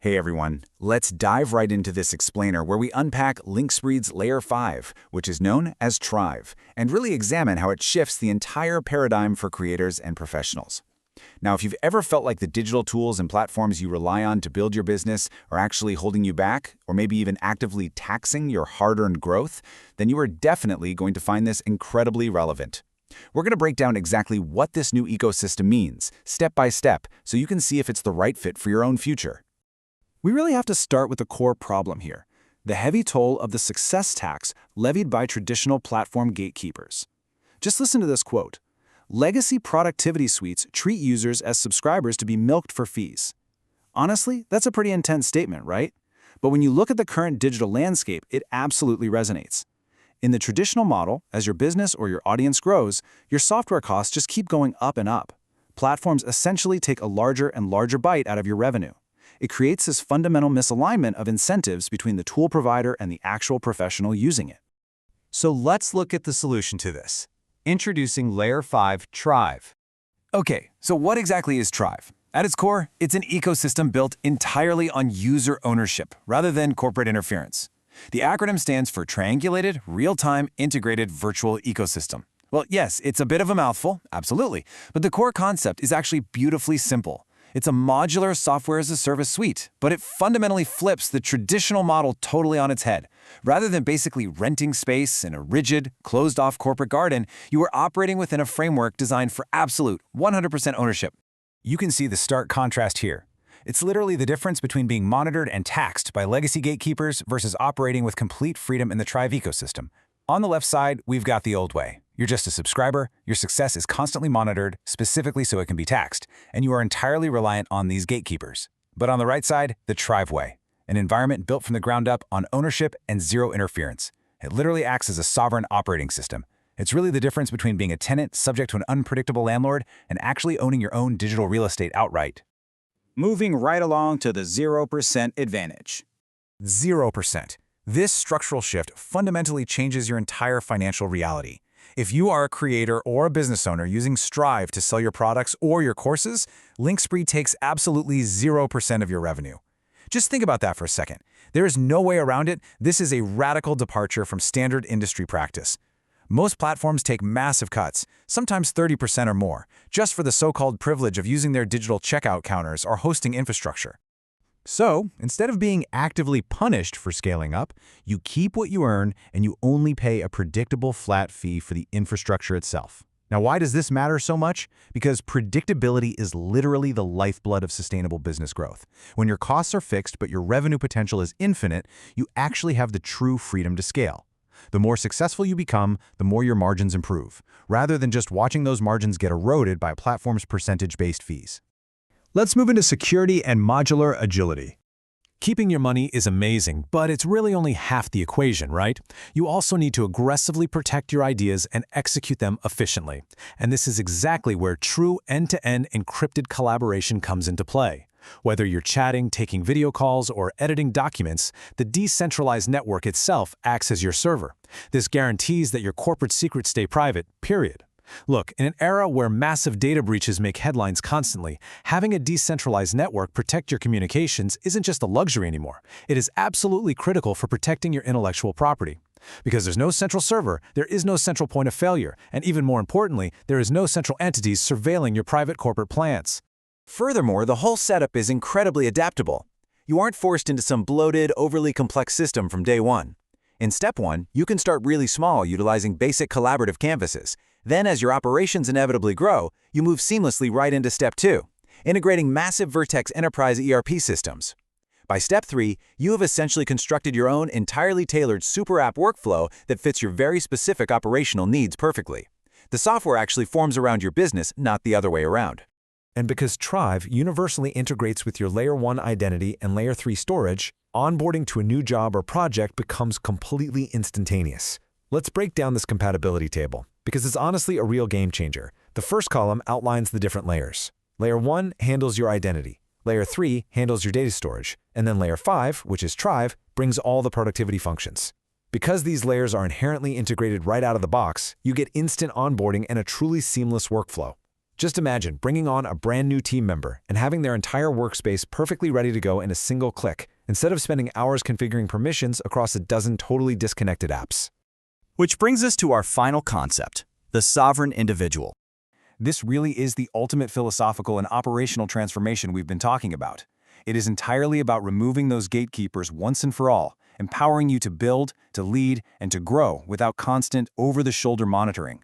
Hey everyone, let's dive right into this explainer where we unpack Linkspreed's Layer 5, which is known as Trive, and really examine how it shifts the entire paradigm for creators and professionals. Now, if you've ever felt like the digital tools and platforms you rely on to build your business are actually holding you back, or maybe even actively taxing your hard-earned growth, then you are definitely going to find this incredibly relevant. We're going to break down exactly what this new ecosystem means, step by step, so you can see if it's the right fit for your own future. We really have to start with the core problem here, the heavy toll of the success tax levied by traditional platform gatekeepers. Just listen to this quote. Legacy productivity suites treat users as subscribers to be milked for fees. Honestly, that's a pretty intense statement, right? But when you look at the current digital landscape, it absolutely resonates. In the traditional model, as your business or your audience grows, your software costs just keep going up and up. Platforms essentially take a larger and larger bite out of your revenue. It creates this fundamental misalignment of incentives between the tool provider and the actual professional using it. So let's look at the solution to this. Introducing Layer 5 Trive. Okay, so what exactly is Trive? At its core, it's an ecosystem built entirely on user ownership rather than corporate interference. The acronym stands for Triangulated, Real-Time, Integrated Virtual Ecosystem. Well, yes, it's a bit of a mouthful, absolutely, but the core concept is actually beautifully simple. It's a modular software-as-a-service suite, but it fundamentally flips the traditional model totally on its head. Rather than basically renting space in a rigid, closed-off corporate garden, you are operating within a framework designed for absolute 100% ownership. You can see the stark contrast here. It's literally the difference between being monitored and taxed by legacy gatekeepers versus operating with complete freedom in the Trive ecosystem. On the left side, we've got the old way. You're just a subscriber, your success is constantly monitored, specifically so it can be taxed, and you are entirely reliant on these gatekeepers. But on the right side, the Trive way, an environment built from the ground up on ownership and zero interference. It literally acts as a sovereign operating system. It's really the difference between being a tenant subject to an unpredictable landlord and actually owning your own digital real estate outright. Moving right along to the 0% advantage. 0%. This structural shift fundamentally changes your entire financial reality. If you are a creator or a business owner using Trive to sell your products or your courses, Linkspreed takes absolutely 0% of your revenue. Just think about that for a second. There is no way around it. This is a radical departure from standard industry practice. Most platforms take massive cuts, sometimes 30% or more, just for the so-called privilege of using their digital checkout counters or hosting infrastructure. So, instead of being actively punished for scaling up, you keep what you earn and you only pay a predictable flat fee for the infrastructure itself. Now, why does this matter so much? Because predictability is literally the lifeblood of sustainable business growth. When your costs are fixed but your revenue potential is infinite, you actually have the true freedom to scale. The more successful you become, the more your margins improve, rather than just watching those margins get eroded by a platform's percentage-based fees. Let's move into security and modular agility. Keeping your money is amazing, but it's really only half the equation, right? You also need to aggressively protect your ideas and execute them efficiently. And this is exactly where true end-to-end encrypted collaboration comes into play. Whether you're chatting, taking video calls, or editing documents, the decentralized network itself acts as your server. This guarantees that your corporate secrets stay private, period. Look, in an era where massive data breaches make headlines constantly, having a decentralized network protect your communications isn't just a luxury anymore. It is absolutely critical for protecting your intellectual property. Because there's no central server, there is no central point of failure, and even more importantly, there is no central entities surveilling your private corporate plans. Furthermore, the whole setup is incredibly adaptable. You aren't forced into some bloated, overly complex system from day one. In step one, you can start really small utilizing basic collaborative canvases. Then, as your operations inevitably grow, you move seamlessly right into step two, integrating massive Vertex enterprise ERP systems. By step three, you have essentially constructed your own entirely tailored super app workflow that fits your very specific operational needs perfectly. The software actually forms around your business, not the other way around. And because Trive universally integrates with your Layer 1 identity and Layer 3 storage, onboarding to a new job or project becomes completely instantaneous. Let's break down this compatibility table, because it's honestly a real game changer. The first column outlines the different layers. Layer 1 handles your identity. Layer 3 handles your data storage. And then Layer 5, which is Trive, brings all the productivity functions. Because these layers are inherently integrated right out of the box, you get instant onboarding and a truly seamless workflow. Just imagine bringing on a brand new team member and having their entire workspace perfectly ready to go in a single click, instead of spending hours configuring permissions across a dozen totally disconnected apps. Which brings us to our final concept, the sovereign individual. This really is the ultimate philosophical and operational transformation we've been talking about. It is entirely about removing those gatekeepers once and for all, empowering you to build, to lead, and to grow without constant, over-the-shoulder monitoring.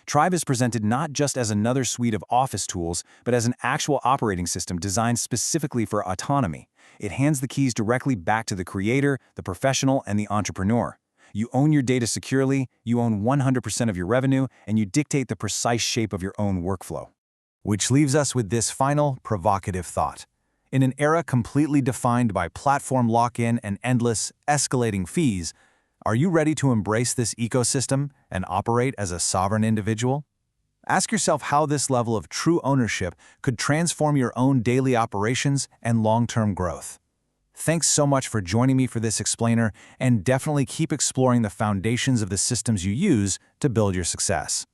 Trive is presented not just as another suite of office tools, but as an actual operating system designed specifically for autonomy. It hands the keys directly back to the creator, the professional, and the entrepreneur. You own your data securely, you own 100% of your revenue, and you dictate the precise shape of your own workflow. Which leaves us with this final, provocative thought. In an era completely defined by platform lock-in and endless, escalating fees, are you ready to embrace this ecosystem and operate as a sovereign individual? Ask yourself how this level of true ownership could transform your own daily operations and long-term growth. Thanks so much for joining me for this explainer, and definitely keep exploring the foundations of the systems you use to build your success.